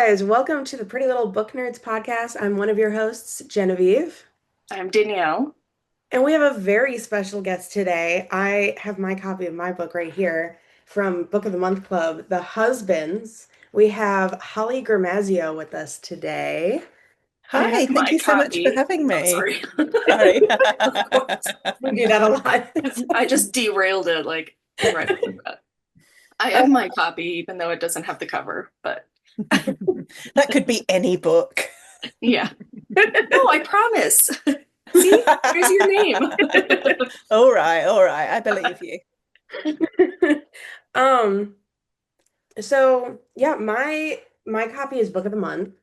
guys, welcome to the Pretty Little Book Nerds podcast. I'm one of your hosts, Genevieve, I'm Danielle. and we have a very special guest today. I have my copy of my book right here from Book of the Month Club, The Husbands. We have Holly Gramazio with us today. I have Hi, thank my you so much for copy. having Oh, me. sorry. Sorry. Of course, we do that a lot. I just derailed it like right off the bat. I have my copy, even though it doesn't have the cover, but That could be any book. yeah. No, I promise. See, there's your name. All right, I believe you. Um, so yeah, my copy is Book of the Month.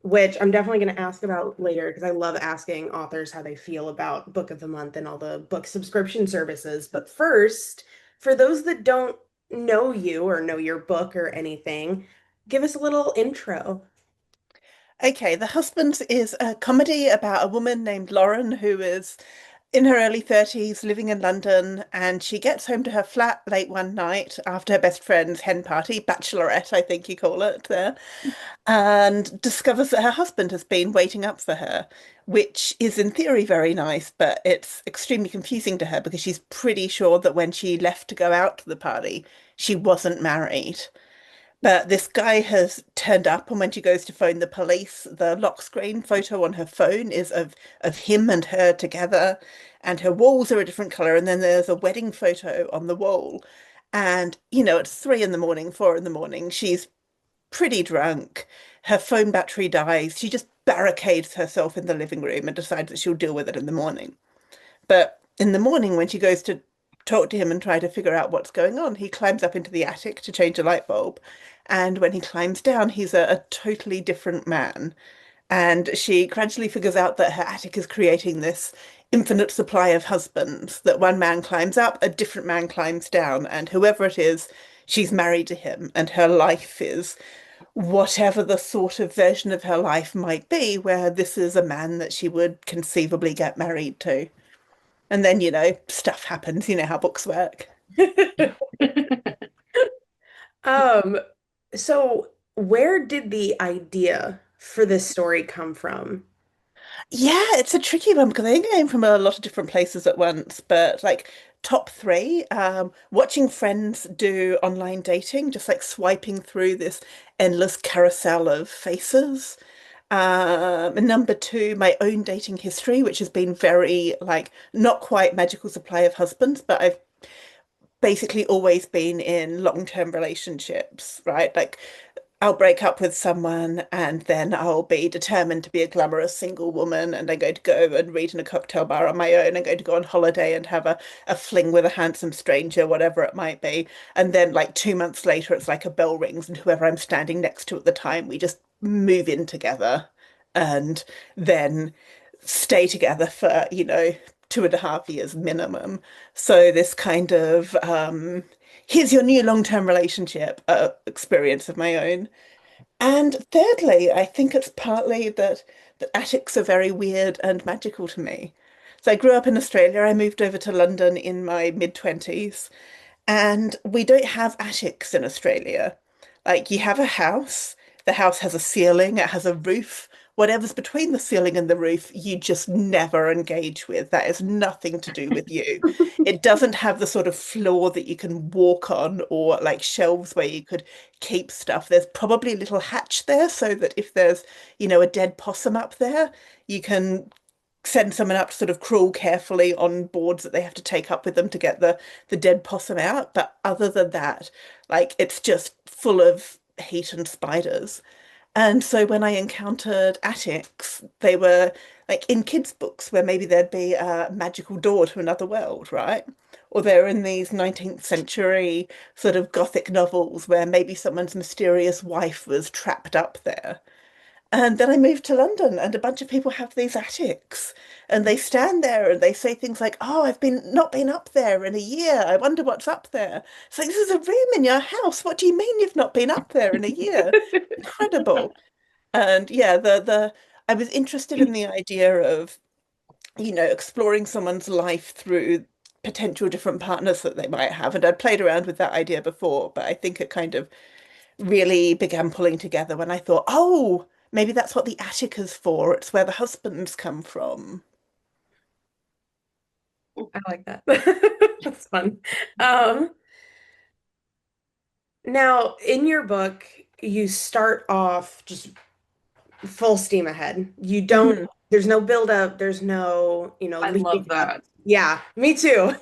Which I'm definitely going to ask about later because I love asking authors how they feel about Book of the Month and all the book subscription services. But first, for those that don't know you or know your book or anything, give us a little intro. Okay, The Husbands is a comedy about a woman named Lauren who is in her early 30s living in London, and she gets home to her flat late one night after her best friend's hen party, bachelorette, I think you call it there, and discovers that her husband has been waiting up for her, which is in theory very nice, but it's extremely confusing to her because she's pretty sure that when she left to go out to the party, she wasn't married. But this guy has turned up, and when she goes to phone the police, the lock screen photo on her phone is of him and her together, and her walls are a different color, and then there's a wedding photo on the wall. And, it's 3 in the morning, 4 in the morning. She's pretty drunk. Her phone battery dies. She just barricades herself in the living room and decides that she'll deal with it in the morning. But in the morning, when she goes to talk to him and try to figure out what's going on, he climbs up into the attic to change a light bulb. And when he climbs down, he's a totally different man. And she gradually figures out that her attic is creating this infinite supply of husbands, that one man climbs up, a different man climbs down, and whoever it is, she's married to him, and her life is whatever the sort of version of her life might be, where this is a man that she would conceivably get married to. And then, stuff happens, you know how books work. Um, so where did the idea for this story come from? Yeah, it's a tricky one because I think it came from a lot of different places at once. But like top three, watching friends do online dating, just like swiping through this endless carousel of faces. And number two, my own dating history, which has been very like not quite magical supply of husbands, but I've basically always been in long-term relationships, right? Like I'll break up with someone and then I'll be determined to be a glamorous single woman, and I'm going to go and read in a cocktail bar on my own. I'm going to go on holiday and have a fling with a handsome stranger, whatever it might be. And then like 2 months later, it's like a bell rings and whoever I'm standing next to at the time, we just move in together and then stay together for, 2.5 years minimum. So this kind of here's your new long-term relationship experience of my own. And thirdly, I think it's partly that attics are very weird and magical to me. So I grew up in Australia. I moved over to London in my mid-20s, and we don't have attics in Australia. Like you have a house, the house has a ceiling, it has a roof. Whatever's between the ceiling and the roof, you just never engage with. That is nothing to do with you. It doesn't have the sort of floor that you can walk on or like shelves where you could keep stuff. There's probably a little hatch there so that if there's, a dead possum up there, you can send someone up to sort of crawl carefully on boards that they have to take up with them to get the dead possum out. But other than that, like it's just full of heat and spiders. And so when I encountered attics, they were like in kids' books where maybe there'd be a magical door to another world, right? Or they're in these 19th century sort of gothic novels where maybe someone's mysterious wife was trapped up there. And then I moved to London, and a bunch of people have these attics, and they stand there and they say things like, "Oh, I've been not been up there in a year. I wonder what's up there." It's like, this is a room in your house. What do you mean you've not been up there in a year? Incredible. And yeah, the I was interested in the idea of, exploring someone's life through potential different partners that they might have. And I'd played around with that idea before, but I think it kind of really began pulling together when I thought, oh, maybe that's what the attic is for. It's where the husbands come from. I like that. That's fun. Um, Now, in your book, you start off just full steam ahead. You don't, Mhm. there's no build up, there's no, I leading love up. that. Yeah, me too.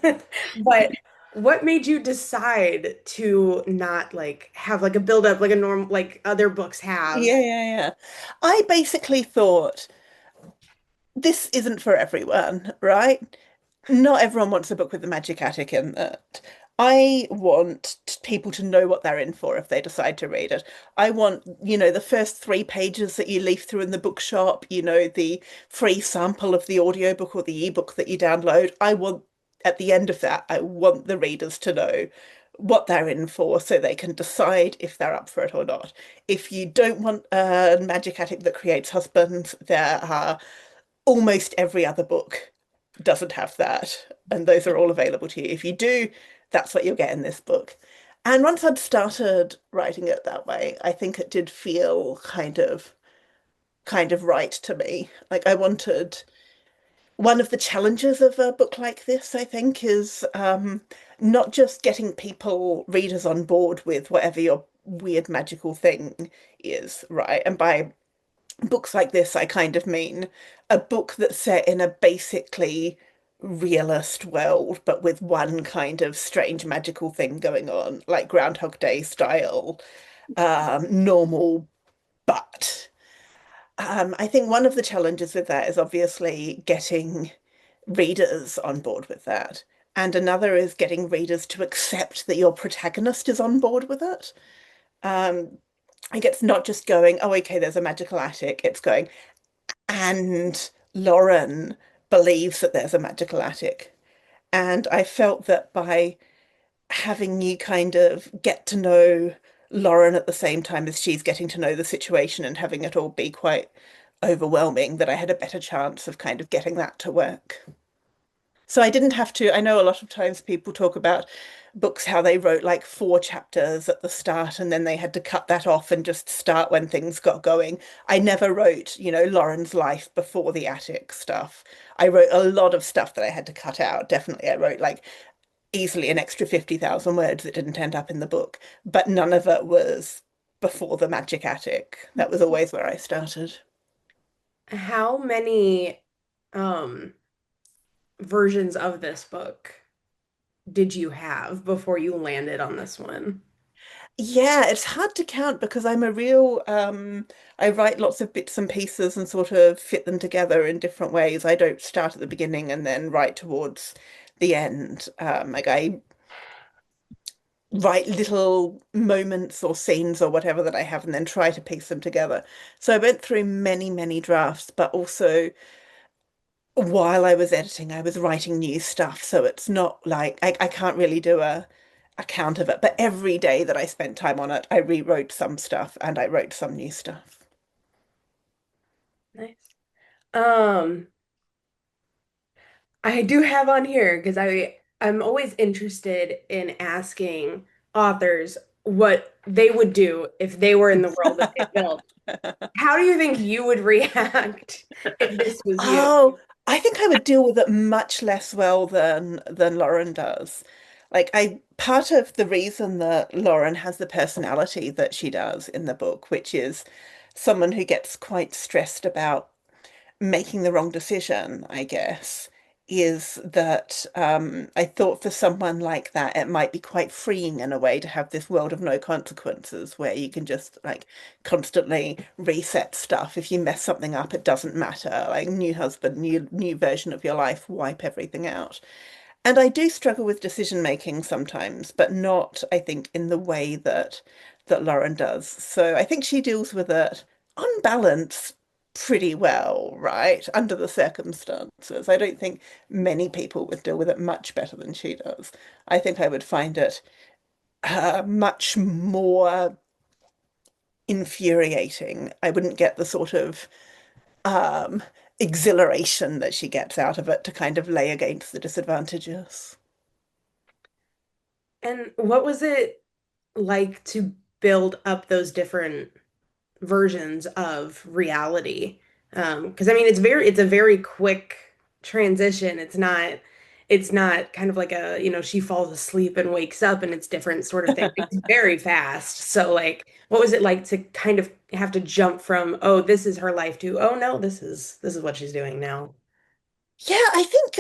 But what made you decide to not like have like a build up like a norm like other books have? Yeah, yeah, yeah. I basically thought this isn't for everyone, right? Not everyone wants a book with the magic attic in it. I want people to know what they're in for if they decide to read it. I want, the first 3 pages that you leaf through in the bookshop, the free sample of the audiobook or the ebook that you download. At the end of that, I want the readers to know what they're in for so they can decide if they're up for it or not. If you don't want a magic attic that creates husbands, there are almost every other book doesn't have that, and those are all available to you. If you do, that's what you'll get in this book. And once I'd started writing it that way, I think it did feel kind of right to me. Like I wanted one of the challenges of a book like this, I think, is not just getting readers on board with whatever your weird magical thing is, right? And by books like this, I kind of mean a book that's set in a basically realist world, but with one kind of strange magical thing going on, like Groundhog Day style, normal, but I think one of the challenges with that is obviously getting readers on board with that. And another is getting readers to accept that your protagonist is on board with it. Um, like it's not just going, oh, okay, there's a magical attic. It's going, and Lauren believes that there's a magical attic. And I felt that by having you kind of get to know Lauren at the same time as she's getting to know the situation and having it all be quite overwhelming, that I had a better chance of kind of getting that to work. So I didn't have to, I know a lot of times people talk about books, how they wrote like 4 chapters at the start and then they had to cut that off and just start when things got going. I never wrote, Lauren's life before the attic stuff. I wrote a lot of stuff that I had to cut out. Definitely, I wrote like easily an extra 50,000 words that didn't end up in the book, but none of it was before the magic attic. That was always where I started. How many um versions of this book did you have before you landed on this one? Yeah, it's hard to count because I write lots of bits and pieces and sort of fit them together in different ways. I don't start at the beginning and then write towards the end. Like I write little moments or scenes or whatever that I have and then try to piece them together. So I went through many, many drafts, but also while I was editing, I was writing new stuff. So it's not like I can't really do a count of it. But every day that I spent time on it, I rewrote some stuff and I wrote some new stuff. Nice. Um, I do have on here because I'm always interested in asking authors what they would do if they were in the world that they built. How do you think you would react if this was you? Oh, I think I would deal with it much less well than Lauren does. Like I part of the reason that Lauren has the personality that she does in the book, which is someone who gets quite stressed about making the wrong decision, I guess, is that I thought for someone like that, it might be quite freeing in a way to have this world of no consequences where you can just like constantly reset stuff. If you mess something up, it doesn't matter. Like new husband, new version of your life, wipe everything out. And I do struggle with decision making sometimes, but not, I think, in the way that Lauren does. So I think she deals with it on balance pretty well, right? Under the circumstances. I don't think many people would deal with it much better than she does. I think I would find it much more infuriating. I wouldn't get the sort of um, exhilaration that she gets out of it to kind of lay against the disadvantages. And what was it like to build up those different versions of reality. Because I mean, it's a very quick transition. It's not kind of like a, she falls asleep and wakes up and it's different sort of thing. It's very fast. So like, what was it like to kind of have to jump from, oh, this is her life to, oh no, this is what she's doing now. Yeah, I think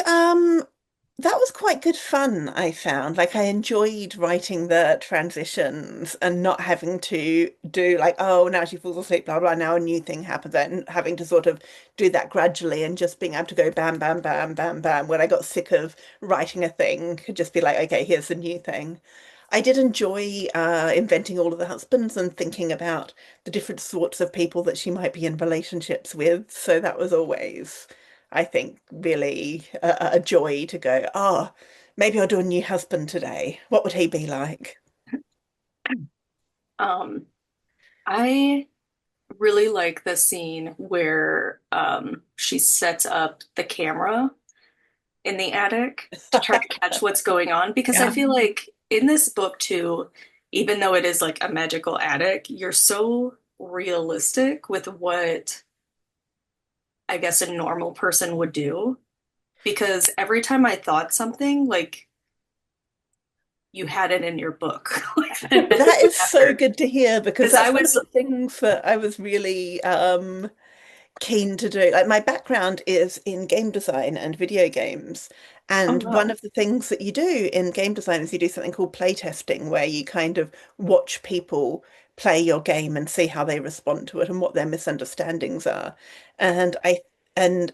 that was quite good fun, I found. Like I enjoyed writing the transitions and not having to do like, oh, now she falls asleep, blah blah, now a new thing happens, and having to sort of do that gradually and just being able to go bam, bam, bam, bam, bam. When I got sick of writing a thing, could just be like, okay, here's the new thing. I did enjoy inventing all of the husbands and thinking about the different sorts of people that she might be in relationships with. So that was always, I think, really a joy to go, oh, maybe I'll do a new husband today. What would he be like? Um, I really like the scene where she sets up the camera in the attic to try to catch what's going on because I Yeah. feel like in this book too, even though it is like a magical attic, you're so realistic with what I guess a normal person would do because every time I thought something, like you had it in your book. Like the That next is so chapter. good to hear because Because I that's one of was, the things that I was really keen to do. Like my background is in game design and video games. oh And one no. of the things that you do in game design is you do something called play testing, where you kind of watch people play your game and see how they respond to it and what their misunderstandings are. And I and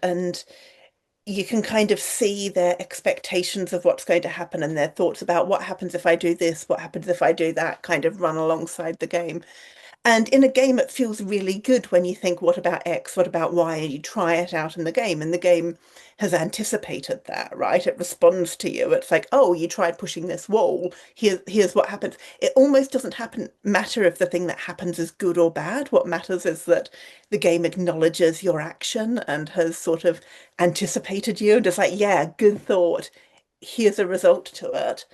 you can kind of see their expectations of what's going to happen and their thoughts about what happens if I do this, what happens if I do that, kind of run alongside the game. And in a game, it feels really good when you think, what about X? What about Y? And you try it out in the game, and the game has anticipated that, right? It responds to you. It's like, oh, you tried pushing this wall. Here's what happens. It almost doesn't matter if the thing that happens is good or bad. What matters is that the game acknowledges your action and has sort of anticipated you and just like, yeah, good thought. Here's a result to it.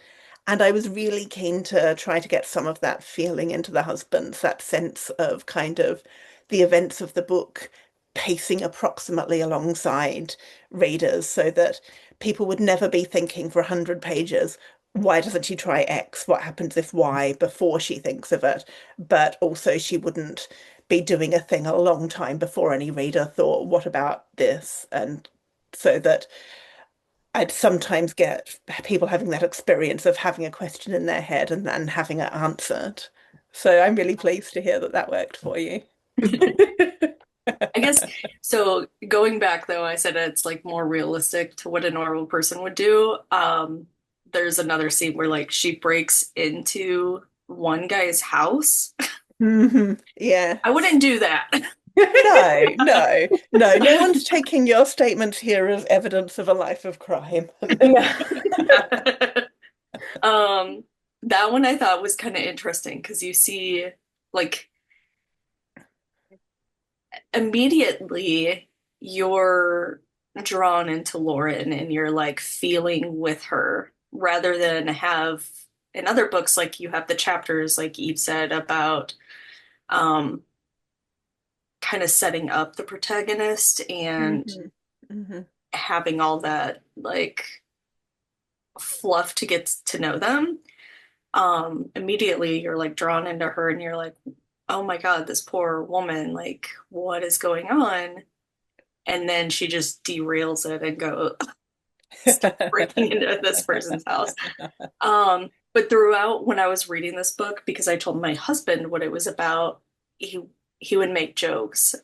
And I was really keen to try to get some of that feeling into the husbands, that sense of kind of the events of the book pacing approximately alongside readers so that people would never be thinking for 100 pages, why doesn't she try X? What happens if Y before she thinks of it? But also she wouldn't be doing a thing a long time before any reader thought, what about this? And so that I'd sometimes get people having that experience of having a question in their head and then having it answered. So I'm really pleased to hear that that worked for you. I guess so going back though, I said it's like more realistic to what a normal person would do. There's another scene where like she breaks into one guy's house. Yeah. I wouldn't do that. No, no, no. No one's taking your statements here as evidence of a life of crime. No. Um, that one I thought was kind of interesting because you see like immediately you're drawn into Lauren and you're like feeling with her rather than have in other books like you have the chapters like Eve said about um kind of setting up the protagonist and hmm hmm having all that like fluff to get to know them. Immediately you're like drawn into her and you're like, oh my God, this poor woman, like what is going on? And then she just derails it and go start breaking into this person's house. But throughout when I was reading this book, because I told my husband what it was about, he would make jokes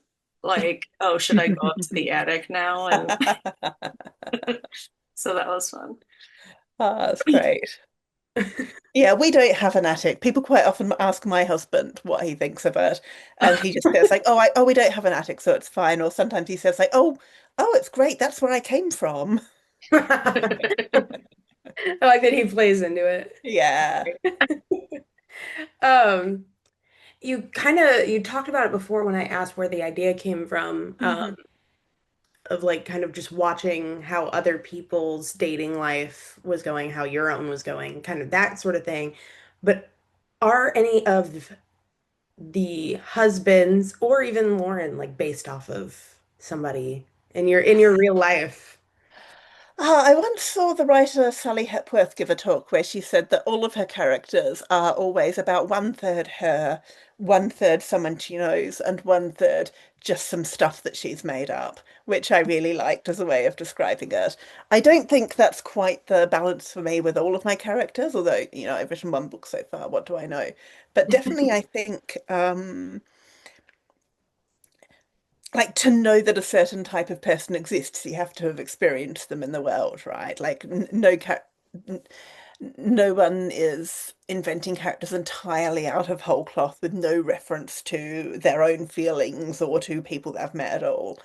like, "Oh, should I go up to the attic now?" And so that was fun. Oh, that's great. Yeah, we don't have an attic. People quite often ask my husband what he thinks of it, and he just says like, "Oh, we don't have an attic, so it's fine." Or sometimes he says like, "Oh, it's great. That's where I came from." I like that he plays into it. Yeah. Um, you talked about it before when I asked where the idea came from, hmm of like kind of just watching how other people's dating life was going, how your own was going, kind of that sort of thing. But are any of the husbands or even Lauren, like based off of somebody in your real life? I once saw the writer Sally Hepworth give a talk where she said that all of her characters are always about one third her, one third someone she knows, and one third just some stuff that she's made up, which I really liked as a way of describing it. I don't think that's quite the balance for me with all of my characters, although, I've written one book so far, what do I know? But definitely I think like to know that a certain type of person exists, you have to have experienced them in the world, right? Like no one is inventing characters entirely out of whole cloth with no reference to their own feelings or to people they've met at all.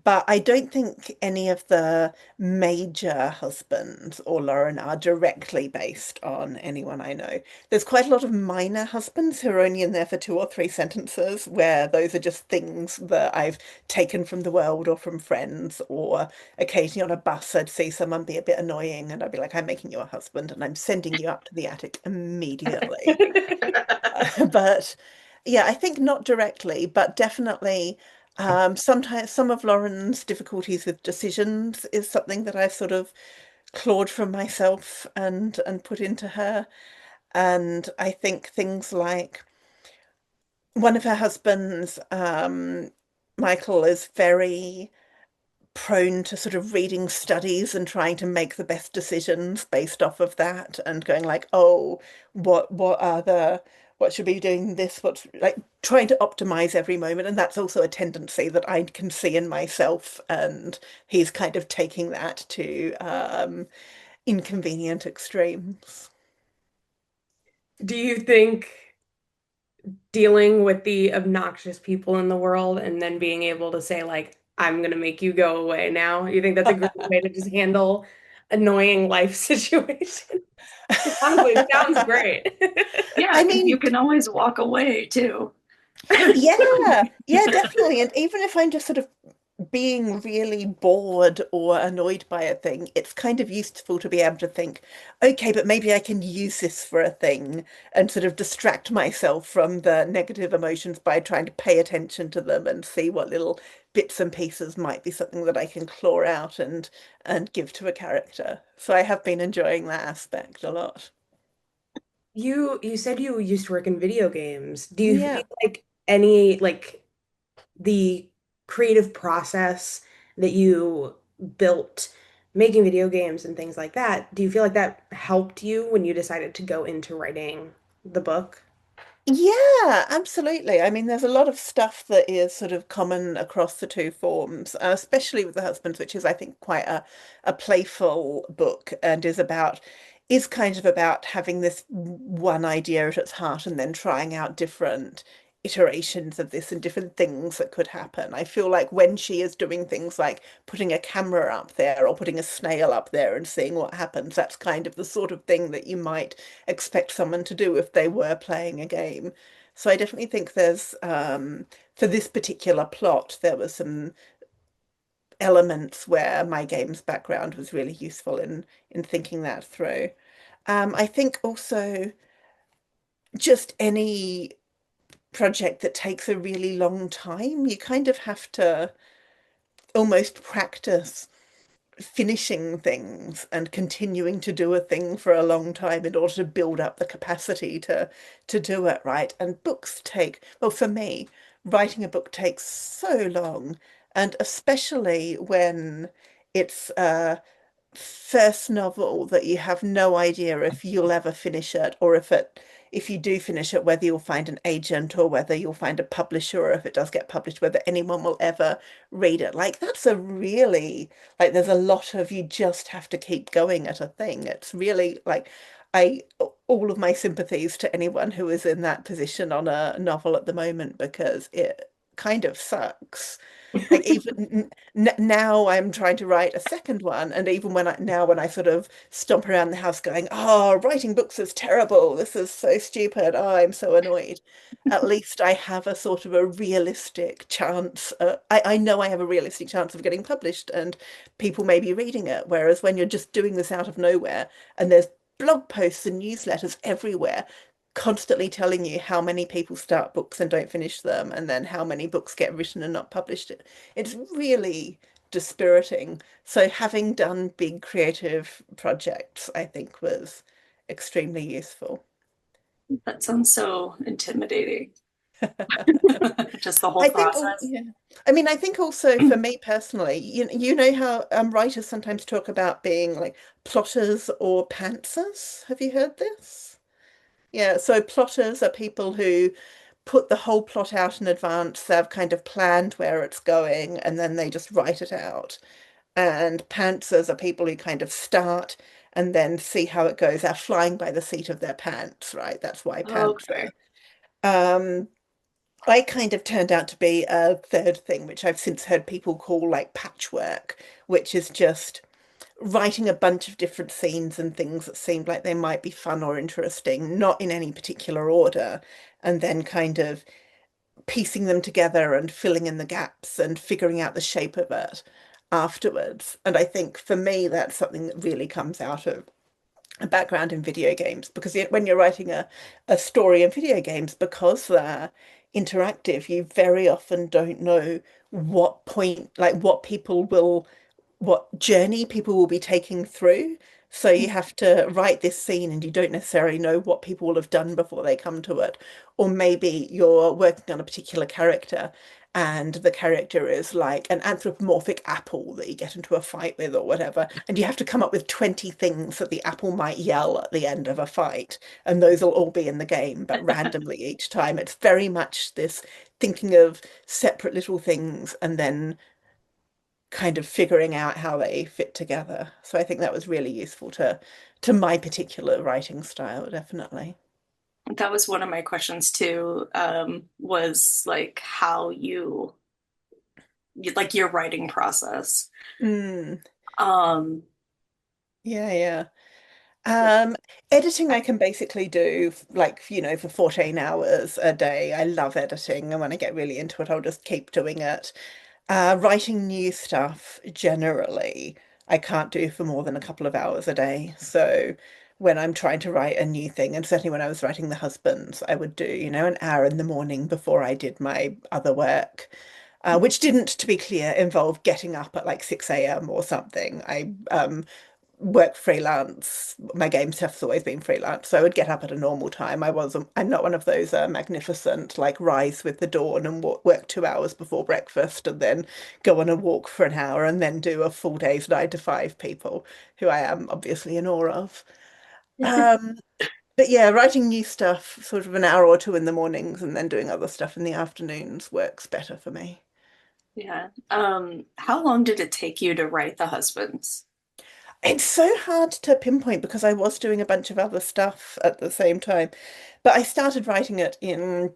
But I don't think any of the major husbands or Lauren are directly based on anyone I know. There's quite a lot of minor husbands who are only in there for two or three sentences, where those are just things that I've taken from the world or from friends, or occasionally on a bus I'd see someone be a bit annoying and I'd be like, I'm making you a husband and I'm sending you up to the attic immediately. But yeah, I think not directly, but definitely sometimes some of Lauren's difficulties with decisions is something that I've sort of clawed from myself and put into her. And I think things like one of her husbands, Michael, is very prone to sort of reading studies and trying to make the best decisions based off of that and going like, oh, what should we be doing this? What's like trying to optimize every moment. And that's also a tendency that I can see in myself. And he's kind of taking that to inconvenient extremes. Do you think dealing with the obnoxious people in the world and then being able to say, like, I'm gonna make you go away now, you think that's a great way to just handle annoying life situations? Honestly, it sounds great. Yeah, I because you mean, can always walk away too. yeah, yeah, definitely. And even if I'm just sort of being really bored or annoyed by a thing, it's kind of useful to be able to think, okay, but maybe I can use this for a thing and sort of distract myself from the negative emotions by trying to pay attention to them and see what little bits and pieces might be something that I can claw out and give to a character. So I have been enjoying that aspect a lot. You said you used to work in video games. Do you feel Yeah. like any like the creative process that you built making video games and things like that, do you feel like that helped you when you decided to go into writing the book? Yeah, absolutely. I mean, there's a lot of stuff that is sort of common across the two forms, especially with the husbands, which is, I think, quite a playful book and is kind of about having this one idea at its heart and then trying out different iterations of this and different things that could happen. I feel like when she is doing things like putting a camera up there or putting a snail up there and seeing what happens, that's kind of the sort of thing that you might expect someone to do if they were playing a game. So I definitely think there's for this particular plot, there were some elements where my games background was really useful in thinking that through. I think also just any project that takes a really long time, you kind of have to almost practice finishing things and continuing to do a thing for a long time in order to build up the capacity to do it right. And books take, well, for me, writing a book takes so long, and especially when it's first novel that you have no idea if you'll ever finish it or if you do finish it, whether you'll find an agent or whether you'll find a publisher or if it does get published, whether anyone will ever read it. Like that's a really like there's a lot of you just have to keep going at a thing. It's really like I all of my sympathies to anyone who is in that position on a novel at the moment because it kind of sucks. Like even now I'm trying to write a second one, and even when I sort of stomp around the house going, "Oh, writing books is terrible. This is so stupid. Oh, I'm so annoyed." At least I have a sort of a realistic chance. I know I have a realistic chance of getting published, and people may be reading it. Whereas when you're just doing this out of nowhere, and there's blog posts and newsletters everywhere constantly telling you how many people start books and don't finish them, and then how many books get written and not published. It's really dispiriting. So having done big creative projects, I think was extremely useful. That sounds so intimidating. Just the whole I think, process. yeah. I mean, I think also for me personally, you know how writers sometimes talk about being like plotters or pantsers. Have you heard this? Yeah, so plotters are people who put the whole plot out in advance. They've kind of planned where it's going and then they just write it out. And pantsers are people who kind of start and then see how it goes. They're flying by the seat of their pants, right? That's why pantser. Okay. Um, I kind of turned out to be a third thing, which I've since heard people call like patchwork, which is just writing a bunch of different scenes and things that seemed like they might be fun or interesting, not in any particular order, and then kind of piecing them together and filling in the gaps and figuring out the shape of it afterwards. And I think for me, that's something that really comes out of a background in video games because when you're writing a story in video games, because they're interactive, you very often don't know what point, like what journey people will be taking through. So you have to write this scene and you don't necessarily know what people will have done before they come to it. Or maybe you're working on a particular character and the character is like an anthropomorphic apple that you get into a fight with or whatever. And you have to come up with 20 things that the apple might yell at the end of a fight. And those will all be in the game, but randomly each time. It's very much this thinking of separate little things and then kind of figuring out how they fit together. So I think that was really useful to my particular writing style, definitely. That was one of my questions too, was like how like your writing process. Mm, Um, yeah, yeah. like, Um, Editing I can basically do like, for 14 hours a day. I love editing, and when I get really into it, I'll just keep doing it. Writing new stuff generally, I can't do for more than a couple of hours a day. So when I'm trying to write a new thing, and certainly when I was writing The Husbands, I would do, an hour in the morning before I did my other work, which didn't, to be clear, involve getting up at like 6 a.m. or something. I work freelance. My game stuff's always been freelance, so I would get up at a normal time. I'm not one of those magnificent like rise with the dawn and work 2 hours before breakfast and then go on a walk for an hour and then do a full day's 9 to 5 people who I am obviously in awe of. Um, but yeah, writing new stuff sort of an hour or two in the mornings and then doing other stuff in the afternoons works better for me. yeah. How long did it take you to write The Husbands? It's so hard to pinpoint because I was doing a bunch of other stuff at the same time. But I started writing it in,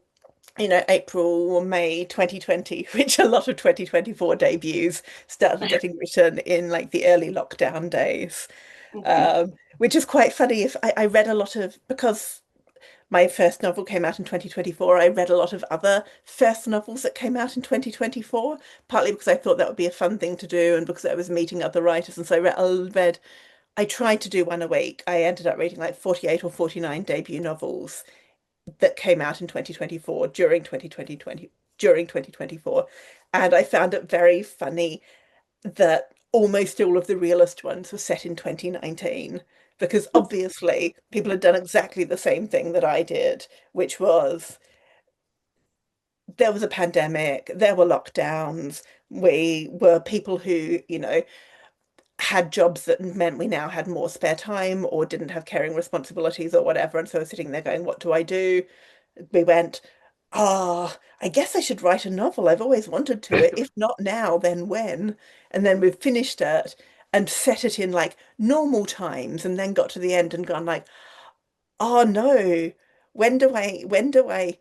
April or May 2020, which a lot of 2024 debuts started getting written in like the early lockdown days. Mhm. Which is quite funny. If I read a lot of, because my first novel came out in 2024, I read a lot of other first novels that came out in 2024, partly because I thought that would be a fun thing to do and because I was meeting other writers. And so I tried to do one a week. I ended up reading like 48 or 49 debut novels that came out in 2024 during 2024. And I found it very funny that almost all of the realist ones were set in 2019 because obviously people had done exactly the same thing that I did, which was there was a pandemic, there were lockdowns, we were people who, had jobs that meant we now had more spare time or didn't have caring responsibilities or whatever. And so I was sitting there going, what do I do? We went, I guess I should write a novel. I've always wanted to. If not now, then when? And then we've finished it and set it in like normal times and then got to the end and gone like, oh no, when do I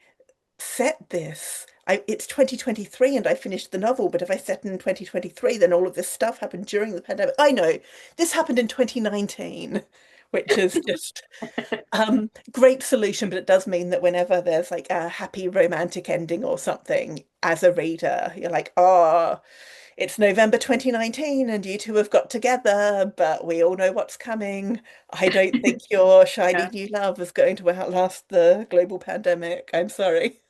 set this? It's 2023 and I finished the novel, but if I set in 2023, then all of this stuff happened during the pandemic. I know this happened in 2019, which is just great solution, but it does mean that whenever there's like a happy romantic ending or something, as a reader, you're like, oh, it's November 2019 and you two have got together, but we all know what's coming. I don't think your shiny Yeah. new love is going to outlast the global pandemic. I'm sorry.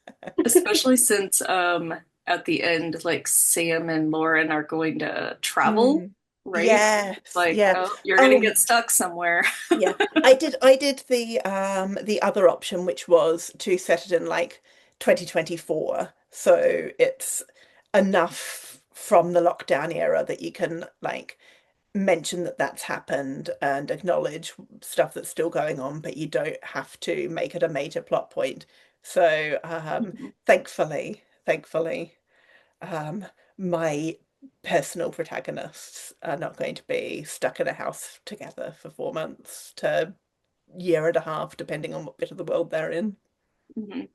Especially since at the end, like Sam and Lauren are going to travel, Mm. right? Yes, Like, yeah. oh, you're gonna Oh, get stuck somewhere. yeah. I did the other option, which was to set it in like 2024. So it's enough from the lockdown era that you can like mention that that's happened and acknowledge stuff that's still going on, but you don't have to make it a major plot point. So Mhm. thankfully, um, my personal protagonists are not going to be stuck in a house together for 4 months to year and a half, depending on what bit of the world they're in. Mhm.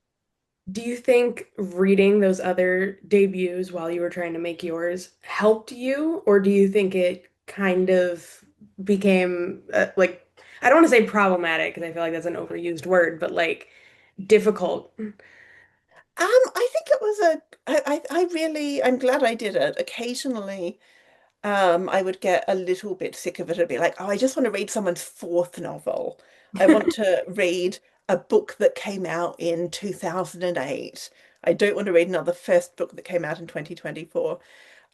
Do you think reading those other debuts while you were trying to make yours helped you, or do you think it kind of became like, I don't want to say problematic because I feel like that's an overused word, but like difficult? I think it was I really, I'm glad I did it. Occasionally, I would get a little bit sick of it and be like, oh, I just want to read someone's fourth novel. I want to read a book that came out in 2008. I don't want to read another first book that came out in 2024.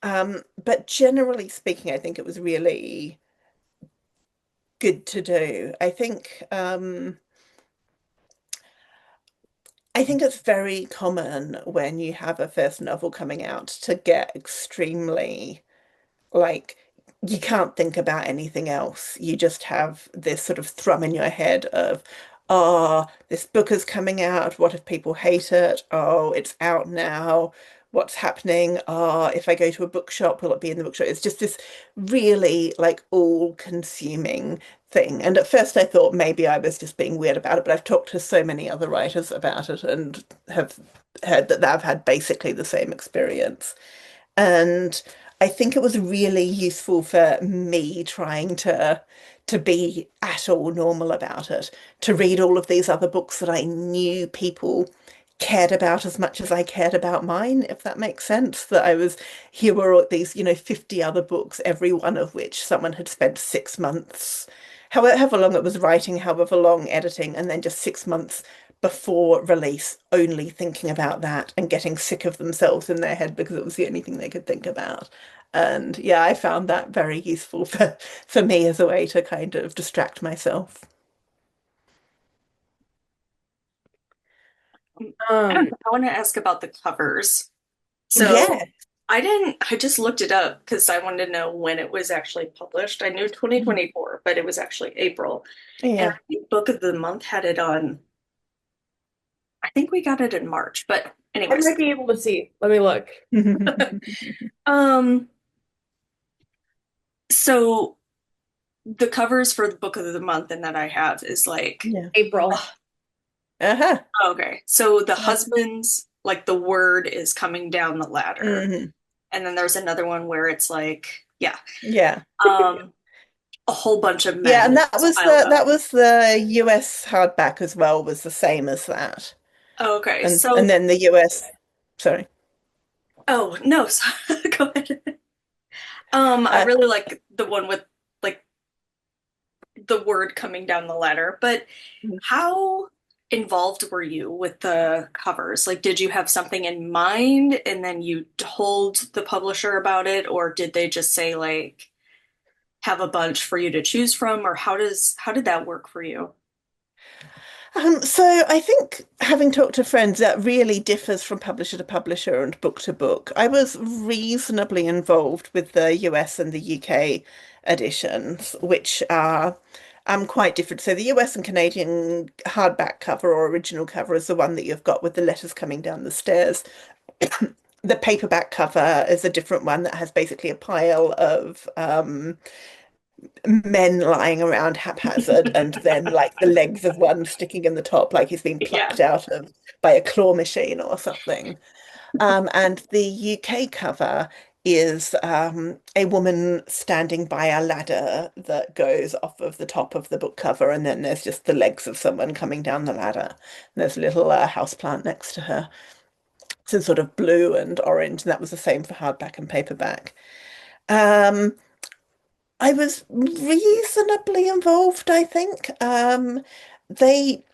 But generally speaking, I think it was really good to do. I think it's very common when you have a first novel coming out to get extremely like you can't think about anything else. You just have this sort of thrum in your head of, oh, this book is coming out. What if people hate it? Oh, it's out now. What's happening? Oh, if I go to a bookshop, will it be in the bookshop? It's just this really like all-consuming thing. And at first I thought maybe I was just being weird about it, but I've talked to so many other writers about it and have heard that they've had basically the same experience. And I think it was really useful for me trying to be at all normal about it, to read all of these other books that I knew people cared about as much as I cared about mine, if that makes sense. That I was, here were all these, 50 other books, every one of which someone had spent 6 months, however long it was writing, however long editing, and then just 6 months before release, only thinking about that and getting sick of themselves in their head because it was the only thing they could think about. And yeah, I found that very useful for me as a way to kind of distract myself. I Um, want to ask about the covers. Yeah. So I just looked it up because I wanted to know when it was actually published. I knew Mhm. 2024, but it was actually April. And I Yeah. think Book of the Month had it on, I think we got it in March. But I anyways, might be able to see. Let me look. um, so the covers for the Book of the Month and that I have is like, Yeah. April. oh, Uh-huh. okay. So the Yeah. husband's like the word is coming down the ladder. Hmm. And then there's another one where it's like, yeah, Yeah. um, a whole bunch of Yeah, and men that just was piled up. the US hardback as well, was the same as that. Okay, And so then the US, sorry. oh no, go ahead. I Uh, really like the one with like the word coming down the ladder, but how involved were you with the covers? Like, did you have something in mind and then you told the publisher about it, or did they just say like have a bunch for you to choose from, or how did that work for you? so I think having talked to friends, that really differs from publisher to publisher and book to book. I was reasonably involved with the US and the UK editions, which are quite different. So the US and Canadian hardback cover or original cover is the one that you've got with the letters coming down the stairs. The paperback cover is a different one that has basically a pile of men lying around haphazard and then like the legs of one sticking in the top like he's been Yeah. plucked out of by a claw machine or something. And the UK cover is a woman standing by a ladder that goes off of the top of the book cover, and then there's just the legs of someone coming down the ladder. And there's a little house plant next to her. So sort of blue and orange, and that was the same for hardback and paperback. Um, I was reasonably involved, I think. They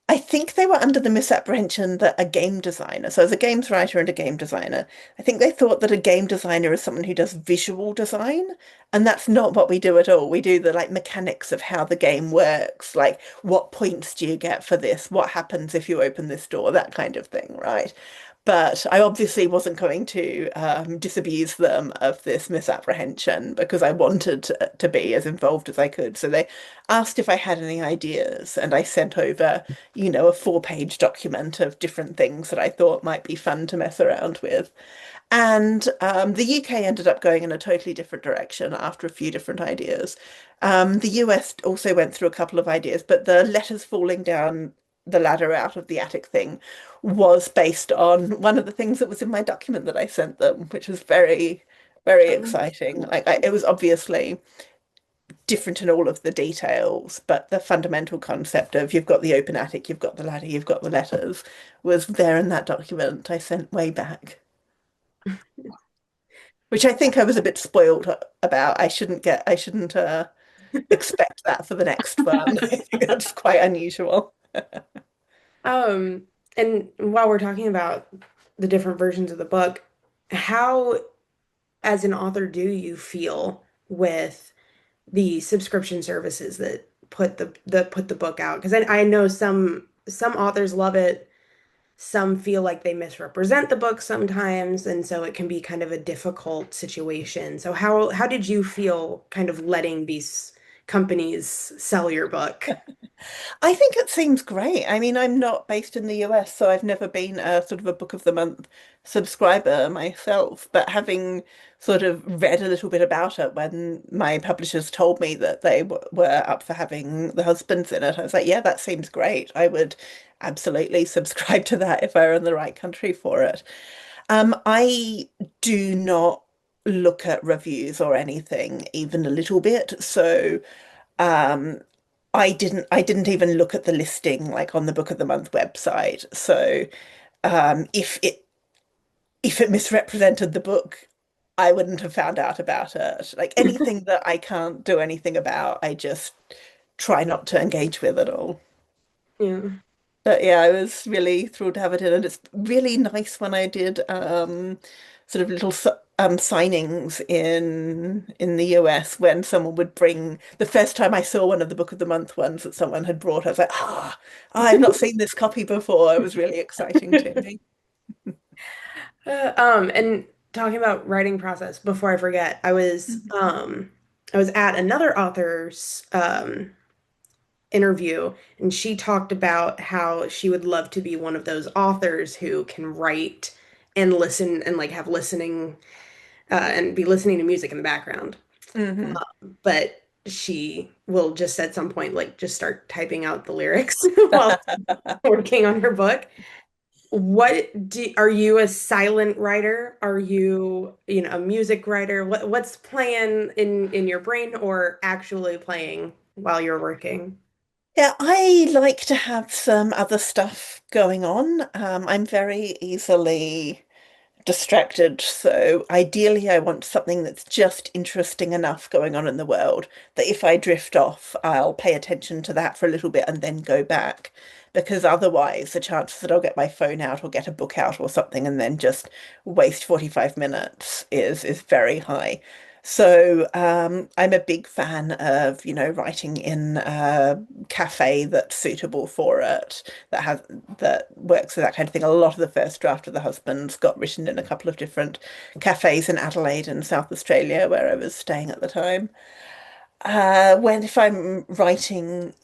I think they were under the misapprehension that a game designer, so as a games writer and a game designer, I think they thought that a game designer is someone who does visual design, and that's not what we do at all. We do the like mechanics of how the game works, like what points do you get for this? What happens if you open this door? That kind of thing, right? But I obviously wasn't going to disabuse them of this misapprehension because I wanted to be as involved as I could. So they asked if I had any ideas, and I sent over a 4-page document of different things that I thought might be fun to mess around with. And the UK ended up going in a totally different direction after a few different ideas. The US also went through a couple of ideas, but the letters falling down the ladder out of the attic thing was based on one of the things that was in my document that I sent them, which was very, very exciting. It was obviously different in all of the details, but the fundamental concept of you've got the open attic, you've got the ladder, you've got the letters was there in that document I sent way back, which I think I was a bit spoiled about. I shouldn't expect that for the next one. I think that's quite unusual. Um, and while we're talking about the different versions of the book, how, as an author, do you feel with the subscription services that put the book out? Because I know some authors love it, some feel like they misrepresent the book sometimes, and so it can be kind of a difficult situation. So how did you feel kind of letting these companies sell your book? I think it seems great. I mean, I'm not based in the US, so I've never been a sort of a Book of the Month subscriber myself. But having sort of read a little bit about it when my publishers told me that they were up for having the husbands in it, I was like, yeah, that seems great. I would absolutely subscribe to that if I were in the right country for it. I do not look at reviews or anything, even a little bit. So um, I didn't even look at the listing like on the Book of the Month website. So if it misrepresented the book, I wouldn't have found out about it. Like anything that I can't do anything about, I just try not to engage with at all. Yeah. But yeah, I was really thrilled to have it in, and it's really nice when I did sort of little signings in the US when someone would bring the first time I saw one of the Book of the Month ones that someone had brought, I was like, I've not seen this copy before. It was really exciting to me. And talking about writing process, before I forget, I was at another author's interview, and she talked about how she would love to be one of those authors who can write and listen and like have listening and be listening to music in the background. Hmm. But she will just at some point like just start typing out the lyrics while working on her book. Are you a silent writer? Are you, a music writer? What's playing in your brain or actually playing while you're working? Yeah, I like to have some other stuff going on. I'm very easily distracted. So ideally, I want something that's just interesting enough going on in the world that if I drift off, I'll pay attention to that for a little bit and then go back. Because otherwise, the chances that I'll get my phone out or get a book out or something and then just waste 45 minutes is very high. So I'm a big fan of, writing in a cafe that's suitable for it, that works with that kind of thing. A lot of the first draft of The Husbands got written in a couple of different cafes in Adelaide and South Australia, where I was staying at the time. When if I'm writing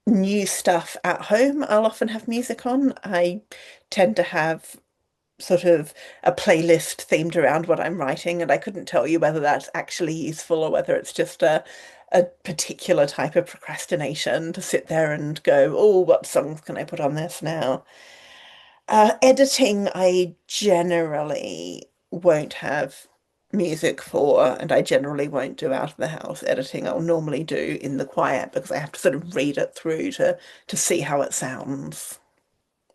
new stuff at home, I'll often have music on. I tend to have sort of a playlist themed around what I'm writing, and I couldn't tell you whether that's actually useful or whether it's just a particular type of procrastination to sit there and go, oh, what songs can I put on this now? Editing, I generally won't have music for, and I generally won't do out of the house. Editing, I'll normally do in the quiet because I have to sort of read it through to see how it sounds.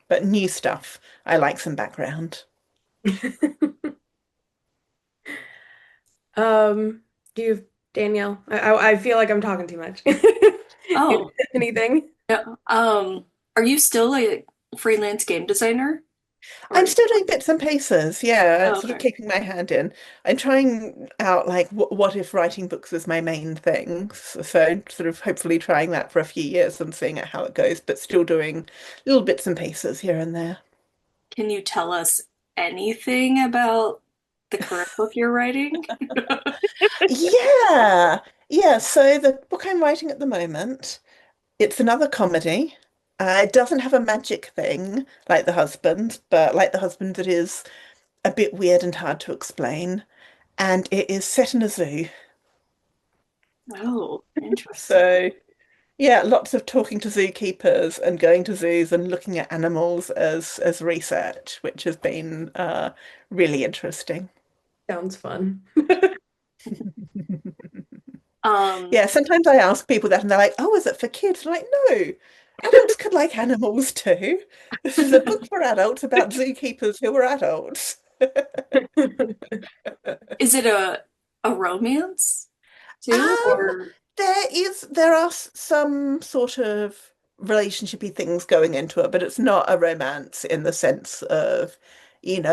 But new stuff, I like some background. Um, do you, Danielle? I feel like I'm talking too much. Oh, Anything? yeah. Are you still a freelance game designer? I'm Or still doing bits and pieces, yeah, oh, sort of okay. keeping my hand in. I'm trying out like what if writing books was my main thing. So sort of hopefully trying that for a few years and seeing how it goes, but still doing little bits and pieces here and there. Can you tell us anything about the current book you're writing? Yeah. Yeah, so the book I'm writing at the moment, it's another comedy. It doesn't have a magic thing like The Husband, but like The Husband, it is a bit weird and hard to explain. And it is set in a zoo. Oh, interesting. So, yeah, lots of talking to zookeepers and going to zoos and looking at animals as research, which has been really interesting. Sounds fun. Um, Yeah, sometimes I ask people that and they're like, "Oh, is it for kids?" I'm like, no, adults could like animals too. This is a book for adults about zookeepers who are adults. is it a romance too, Um, or there are some sort of relationshipy things going into it, but it's not a romance in the sense of,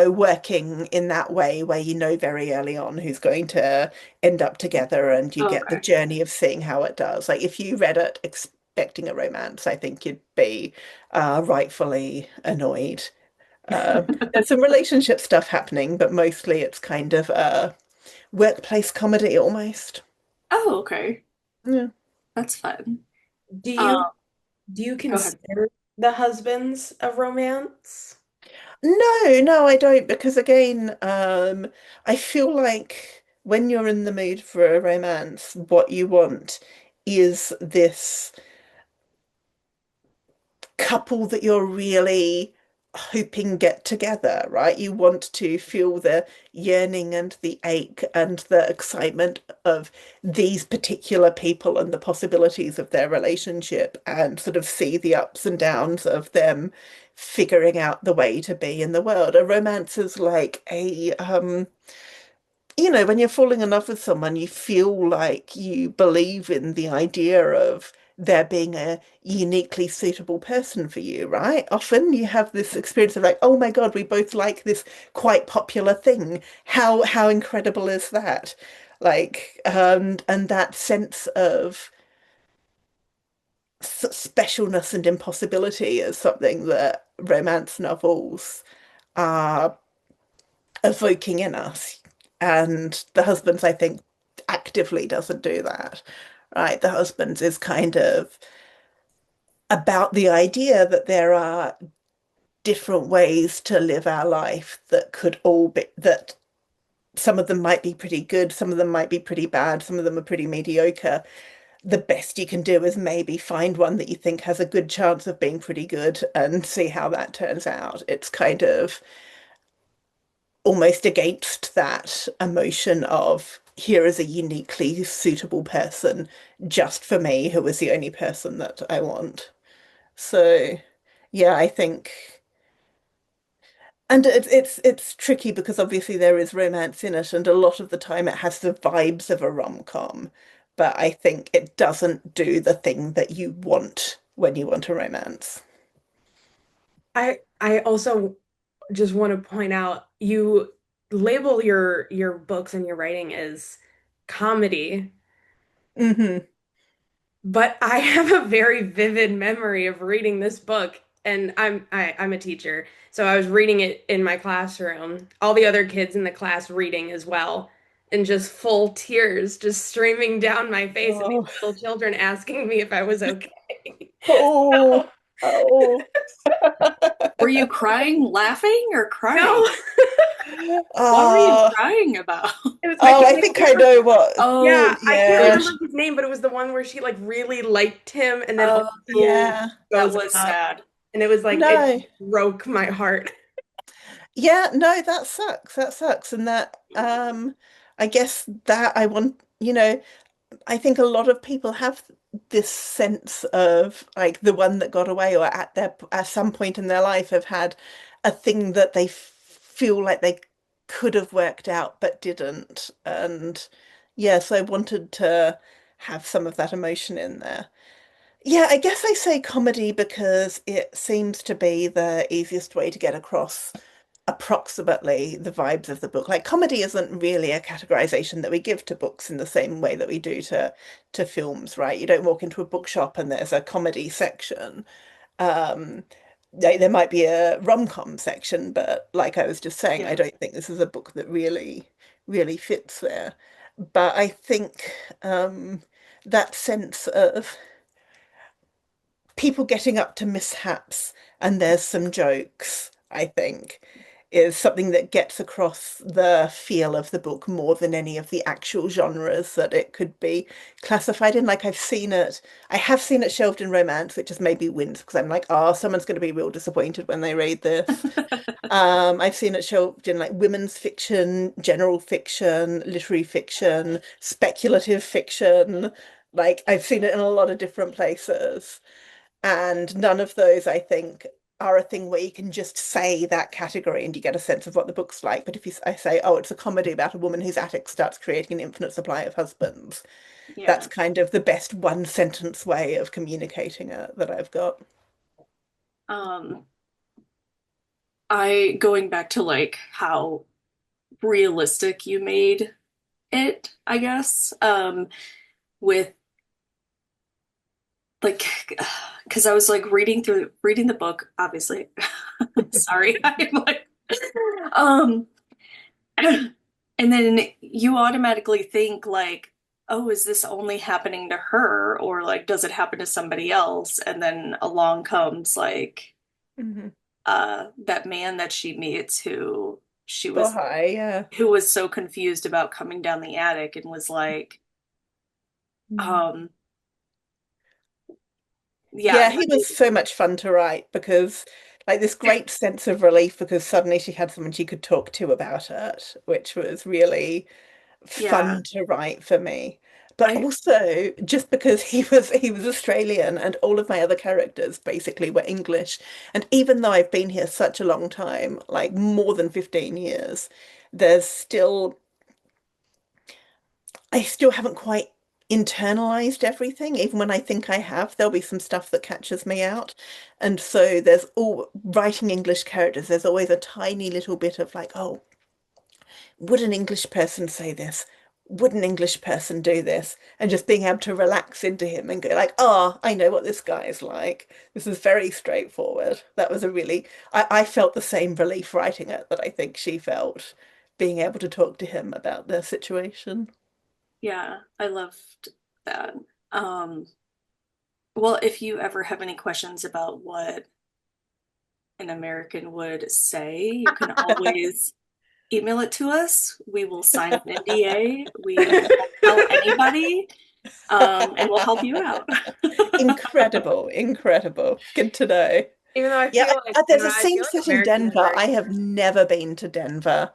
working in that way where you know very early on who's going to end up together and you oh, get the okay. journey of seeing how it does. Like if you read it expecting a romance, I think you'd be rightfully annoyed. There's some relationship stuff happening, but mostly it's kind of a workplace comedy almost. Oh, okay. Yeah. That's fun. Do Um, you do you go ahead. consider the husbands a romance? No, no, I don't, because again, I feel like when you're in the mood for a romance, what you want is this couple that you're really hoping get together, right? You want to feel the yearning and the ache and the excitement of these particular people and the possibilities of their relationship and sort of see the ups and downs of them figuring out the way to be in the world. A romance is like when you're falling in love with someone, you feel like you believe in the idea of there being a uniquely suitable person for you, right? Often you have this experience of like, oh my God, we both like this quite popular thing. How incredible is that? Like, and that sense of specialness and impossibility is something that romance novels are evoking in us. And the husbands, I think, actively doesn't do that. Right? The husbands is kind of about the idea that there are different ways to live our life that could all be that some of them might be pretty good, some of them might be pretty bad, some of them are pretty mediocre. The best you can do is maybe find one that you think has a good chance of being pretty good and see how that turns out. It's kind of almost against that emotion of here is a uniquely suitable person just for me, who is the only person that I want. So yeah, I think, and it's tricky because obviously there is romance in it, and a lot of the time it has the vibes of a rom-com, but I think it doesn't do the thing that you want when you want a romance. I also just want to point out you label your books and your writing as comedy, Hmm. but I have a very vivid memory of reading this book, and I'm a teacher, so I was reading it in my classroom, all the other kids in the class reading as well, and just full tears just streaming down my face, and these Oh, little children asking me if I was okay. oh, oh. Were you crying, laughing, or crying? No, What were you Oh, crying about? I I think can't I know what. Yeah, Oh, I can't it Yeah. remember was, his name, but it was the one where she like really liked him and then oh, also Yeah. that goes was up sad. and it was like it No. broke my heart. Yeah, no, that sucks. That sucks. And that I guess that I want, I think a lot of people have this sense of like the one that got away or at some point in their life have had a thing that they feel like they could have worked out but didn't. And yes, I wanted to have some of that emotion in there. Yeah, I guess I say comedy because it seems to be the easiest way to get across approximately the vibes of the book. Like comedy isn't really a categorization that we give to books in the same way that we do to films, right? You don't walk into a bookshop and there's a comedy section. Um, there might be a rom-com section, but like I was just saying, I Yeah. don't think this is a book that really fits there. But I think that sense of people getting up to mishaps and there's some jokes, I think, is something that gets across the feel of the book more than any of the actual genres that it could be classified in. Like I have seen it shelved in romance, which has made me wince because I'm like, oh, someone's going to be real disappointed when they read this. I've seen it shelved in like women's fiction, general fiction, literary fiction, speculative fiction. Like I've seen it in a lot of different places. And none of those, I think, are a thing where you can just say that category and you get a sense of what the book's like. But if I say, oh, it's a comedy about a woman whose attic starts creating an infinite supply of husbands, that's Yeah. kind of the best one sentence way of communicating it that I've got. Um, I going back to like how realistic you made it, I guess, with like because I was like reading the book, obviously. Sorry, I'm like um and then you automatically think like, oh, is this only happening to her or like does it happen to somebody else? And then along comes like Hmm. that man that she meets she Oh, was hi, yeah. who was so confused about coming down the attic and was like, Mm. um, yeah, Yeah, he was so much fun to write because like this great sense of relief because suddenly she had someone she could talk to about it, which was really yeah, fun to write for me. But I also just because he was Australian and all of my other characters basically were English. And even though I've been here such a long time, like more than 15 years, there's still I still haven't quite internalized everything. Even when I think I have, there'll be some stuff that catches me out. And so there's all writing English characters, there's always a tiny little bit of like, oh, would an English person say this? Would an English person do this? And just being able to relax into him and go like, oh, I know what this guy is like. This is very straightforward. That was a really, I felt the same relief writing it that I think she felt, being able to talk to him about their situation. yeah, I loved that. Um, well, if you ever have any questions about what an American would say, you can always email it to us. We will sign an NDA. We won't tell anybody, and we'll help you out. Incredible, incredible. Good to know. Even though Yeah, I don't there's know, a I scene feel like set in Americans are Denver. very I have never been to Denver.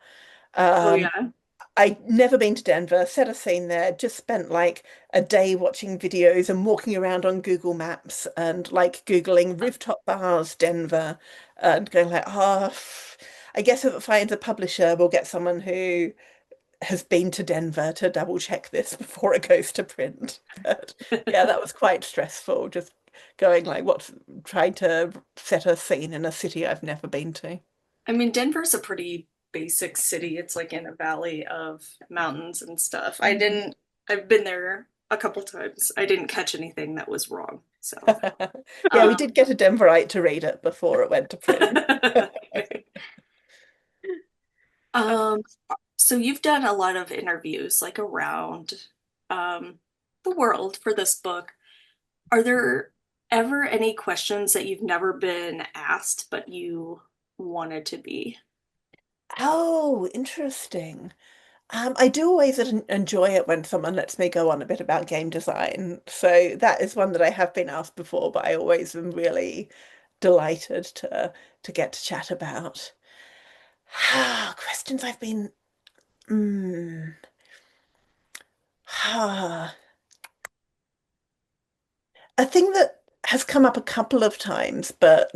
Oh Um, yeah. I'd never been to Denver, set a scene there, just spent like a day watching videos and walking around on Google Maps and like Googling rooftop bars, Denver, and going like, oh, I guess if it finds a publisher, we'll get someone who has been to Denver to double check this before it goes to print. But yeah, that was quite stressful, just going like what's trying to set a scene in a city I've never been to. I mean, Denver's a pretty basic city. It's like in a valley of mountains and stuff. Mhm. I've been there a couple times. I didn't catch anything that was wrong. So, Yeah, we um, did get a Denverite to read it before it went to print. um, so you've done a lot of interviews like around um the world for this book. Are there ever any questions that you've never been asked but you wanted to be? Oh, interesting. I do always enjoy it when someone lets me go on a bit about game design. So that is one that I have been asked before, but I always am really delighted to get to chat about. Questions I've been. Mm, a thing that has come up a couple of times, but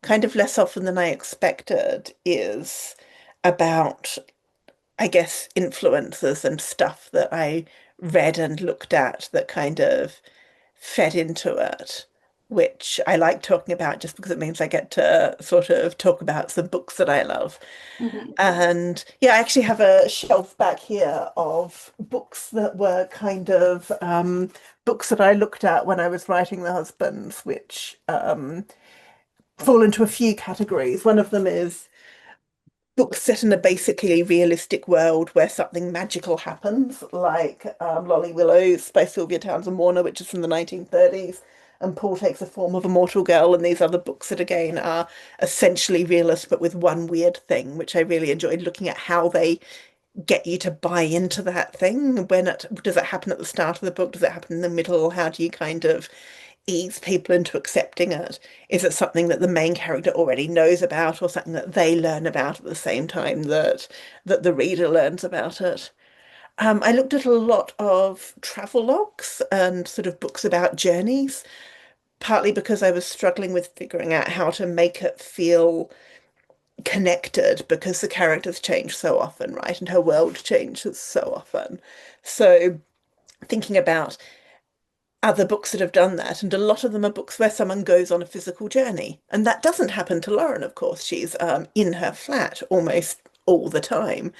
kind of less often than I expected, is about, I guess, influences and stuff that I read and looked at that kind of fed into it, which I like talking about just because it means I get to sort of talk about some books that I love. Mhm. And yeah, I actually have a shelf back here of books that were kind of books that I looked at when I was writing The Husbands, which fall into a few categories. One of them is books set in a basically realistic world where something magical happens, like Lolly Willows by Sylvia Townsend Warner, which is from the 1930s, and Paul Takes the Form of a Mortal Girl, and these other books that again are essentially realist, but with one weird thing, which I really enjoyed looking at how they get you to buy into that thing. When it does it happen at the start of the book? Does it happen in the middle? How do you kind of ease people into accepting it? Is it something that the main character already knows about, or something that they learn about at the same time that the reader learns about it? I looked at a lot of travel logs and sort of books about journeys, partly because I was struggling with figuring out how to make it feel connected because the characters change so often, right? And her world changes so often. So thinking about other books that have done that, and a lot of them are books where someone goes on a physical journey. And that doesn't happen to Lauren, of course. She's in her flat almost all the time,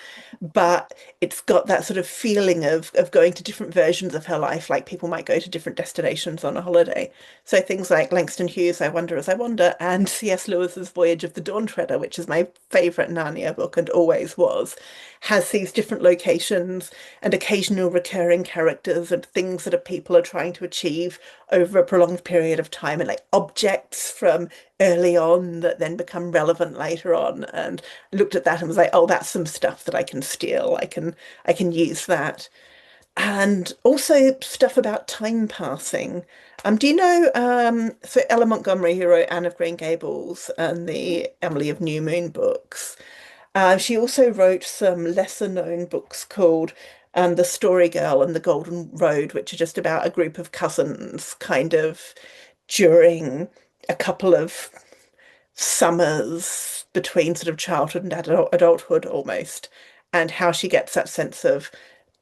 but it's got that sort of feeling of going to different versions of her life, like people might go to different destinations on a holiday. So things like Langston Hughes' I Wonder as I Wander and C.S. Lewis's Voyage of the Dawn Treader, which is my favorite Narnia book and always was, has these different locations and occasional recurring characters and things that people are trying to achieve over a prolonged period of time, and like objects from early on that then become relevant later on. And I looked at that and was like, oh, that's some stuff that I can steal. I can use that. And also stuff about time passing. Do you know, so Ella Montgomery, who wrote Anne of Green Gables and the Emily of New Moon books, she also wrote some lesser known books called The Story Girl and The Golden Road, which are just about a group of cousins kind of during a couple of summers between sort of childhood and adulthood almost, and how she gets that sense of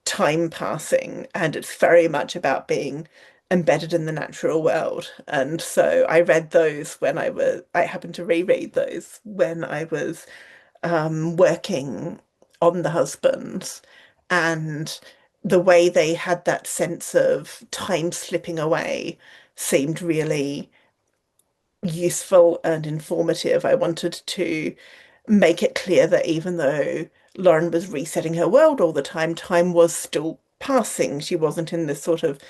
time passing. And it's very much about being embedded in the natural world. And so I read those I happened to reread those when I was working on The Husbands, and the way they had that sense of time slipping away seemed really useful and informative. I wanted to make it clear that even though Lauren was resetting her world all the time was still passing. She wasn't in this sort of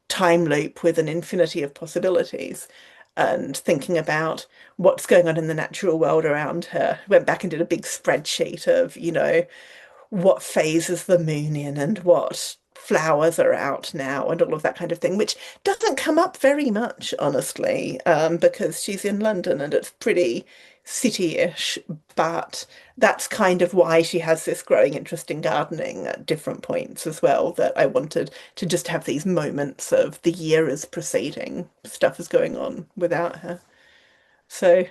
time loop with an infinity of possibilities. And thinking about what's going on in the natural world around her, went back and did a big spreadsheet of, what phase is the moon in and what flowers are out now and all of that kind of thing, which doesn't come up very much, honestly, because she's in London and it's pretty city-ish, but that's kind of why she has this growing interest in gardening at different points as well, that I wanted to just have these moments of the year is proceeding, stuff is going on without her. So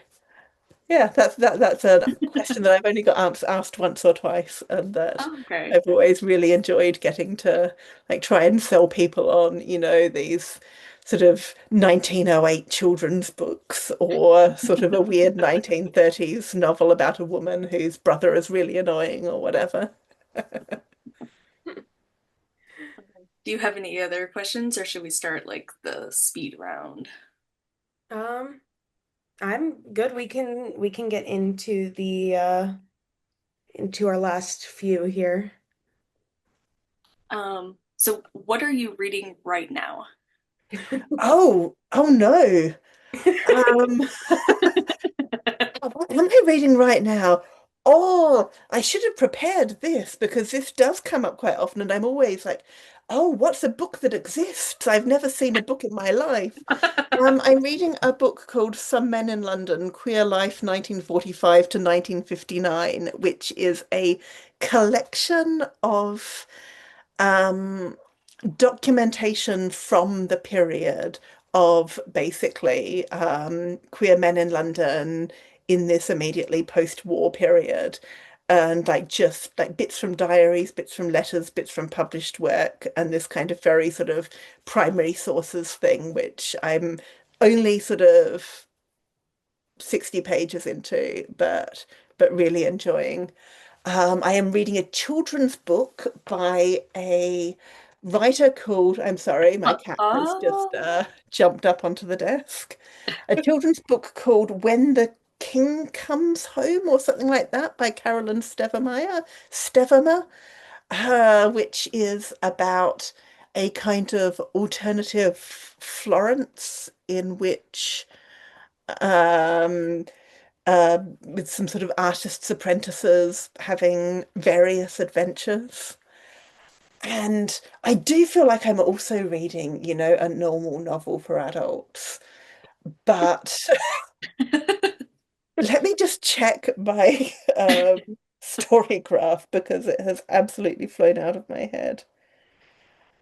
yeah, that's a question that I've only got asked once or twice, and that Oh, okay. I've always really enjoyed getting to like try and sell people on, these sort of 1908 children's books or sort of a weird 1930s novel about a woman whose brother is really annoying or whatever. Do you have any other questions, or should we start like the speed round? Um, I'm good. We can get into the into our last few here. So what are you reading right now? Oh no. Um, what am I reading right now? Oh, I should have prepared this because this does come up quite often, and I'm always like, oh, what's a book that exists? I've never seen a book in my life. I'm reading a book called Some Men in London, Queer Life 1945 to 1959, which is a collection of um, documentation from the period of basically queer men in London in this immediately post-war period. And like just like bits from diaries, bits from letters, bits from published work, and this kind of very sort of primary sources thing, which I'm only sort of 60 pages into, but really enjoying. I am reading a children's book by a writer called, I'm sorry, my cat has just Oh, jumped up onto the desk. A children's book called When the King Comes Home or something like that by Carolyn Stevermer, which is about a kind of alternative Florence in which um, with some sort of artists' apprentices having various adventures. And I do feel like I'm also reading, a normal novel for adults. But let me just check my story graph because it has absolutely flown out of my head.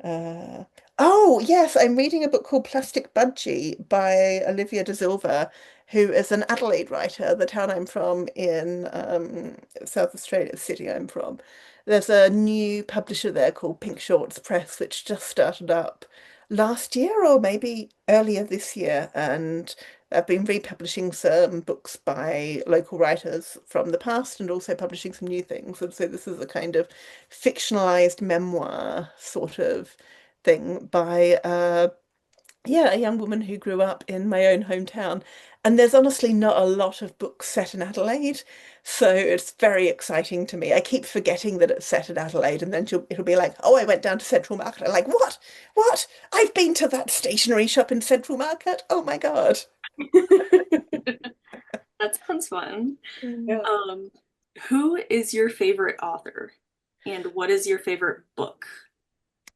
Uh, oh, yes, I'm reading a book called Plastic Budgie by Olivia de Silva, who is an Adelaide writer, the town I'm from in South Australia, the city I'm from. There's a new publisher there called Pink Shorts Press, which just started up last year or maybe earlier this year. And I've been republishing some books by local writers from the past and also publishing some new things. And so this is a kind of fictionalized memoir sort of thing by yeah, a young woman who grew up in my own hometown. And there's honestly not a lot of books set in Adelaide, so it's very exciting to me. I keep forgetting that it's set in Adelaide, and then it'll be like, "Oh, I went down to Central Market." I'm like, "What? What? I've been to that stationery shop in Central Market. Oh my God." that sounds fun. Mm. Um, who is your favorite author, and what is your favorite book?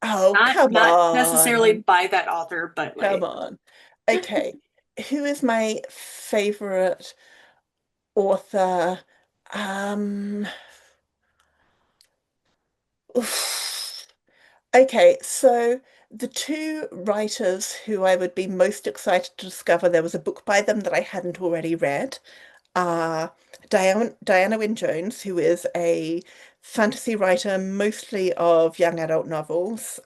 Oh, come Not necessarily on. by that author, but Come like, on. Okay. Who is my favorite author? Um, oof. Okay, so the two writers who I would be most excited to discover there was a book by them that I hadn't already read are Diana Wynne Jones, who is a fantasy writer, mostly of young adult novels,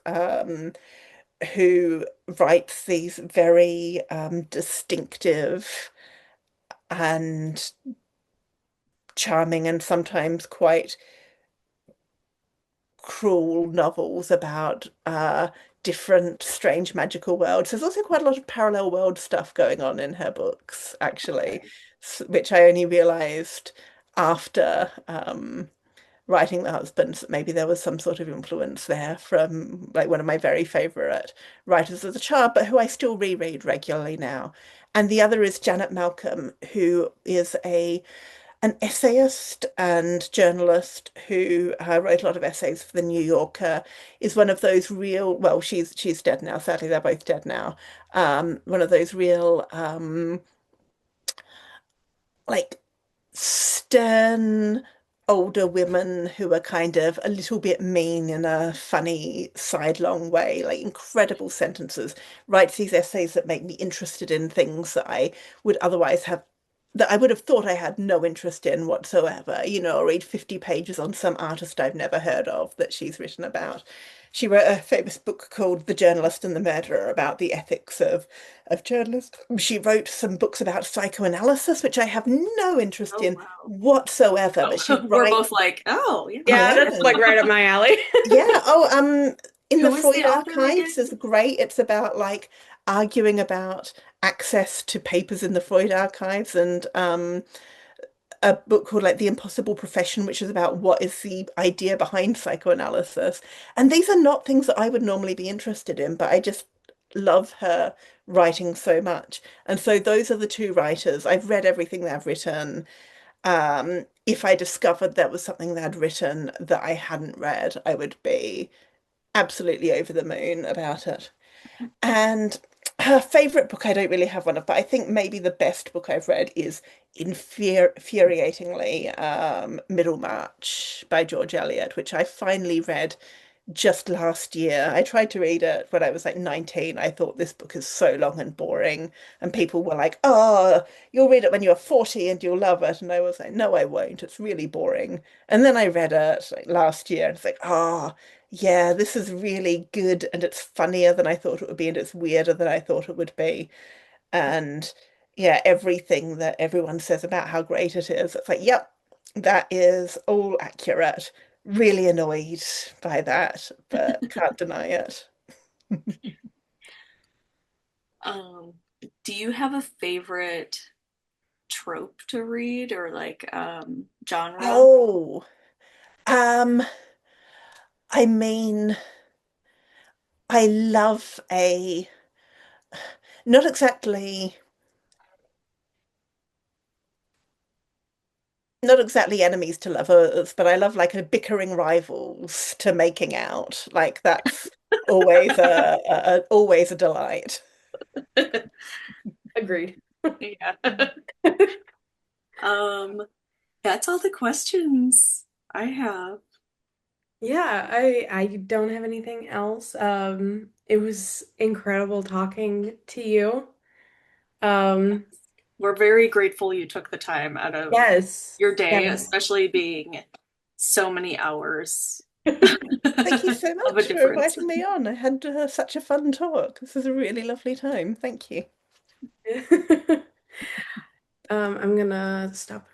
who writes these very distinctive and charming and sometimes quite cruel novels about different strange magical worlds. There's also quite a lot of parallel world stuff going on in her books, actually, okay. which I only realized after writing The Husbands that maybe there was some sort of influence there from like one of my very favorite writers as a child, but who I still reread regularly now. And the other is Janet Malcolm, who is an essayist and journalist who wrote a lot of essays for the New Yorker, is one of those real, well, she's dead now, sadly they're both dead now. One of those real like stern older women who are kind of a little bit mean in a funny sidelong way, like incredible sentences, writes these essays that make me interested in things that I would otherwise have that I would have thought I had no interest in whatsoever. I'll read 50 pages on some artist I've never heard of that she's written about. She wrote a famous book called The Journalist and the Murderer about the ethics of journalism. She wrote some books about psychoanalysis, which I have no interest Oh in wow. whatsoever, but she We're writes, both like, oh yeah. Yeah, yeah, that's like right up my alley. yeah. Oh, in the Who is Freud the author archives again? is great. It's about like arguing about access to papers in the Freud archives and a book called like The Impossible Profession, which is about what is the idea behind psychoanalysis. And these are not things that I would normally be interested in, but I just love her writing so much. And so those are the two writers. I've read everything they've written. If I discovered there was something they'd written that I hadn't read, I would be absolutely over the moon about it. And her favorite book, I don't really have one of, but I think maybe the best book I've read is infuriatingly Middlemarch by George Eliot, which I finally read just last year. I tried to read it when I was like 19. I thought this book is so long and boring. And people were like, oh, you'll read it when you're 40 and you'll love it. And I was like, no, I won't. It's really boring. And then I read it like last year and it's like, oh, yeah, this is really good. And it's funnier than I thought it would be. And it's weirder than I thought it would be. And yeah, everything that everyone says about how great it is, it's like, yep, that is all accurate. Really annoyed by that, but can't deny it. Um, do you have a favorite trope to read or like genre? Oh, um, I mean, I love a not exactly not exactly enemies to lovers, but I love like a bickering rivals to making out. Like that's always always a delight. Agreed. Yeah. Um, that's all the questions I have. Yeah, I don't have anything else. It was incredible talking to you. Um, We're very grateful you took the time out of yes, your day, yes. especially being so many hours Thank you so of a much for difference. inviting me on. I had such a fun talk. This was a really lovely time. Thank you. I'm gonna stop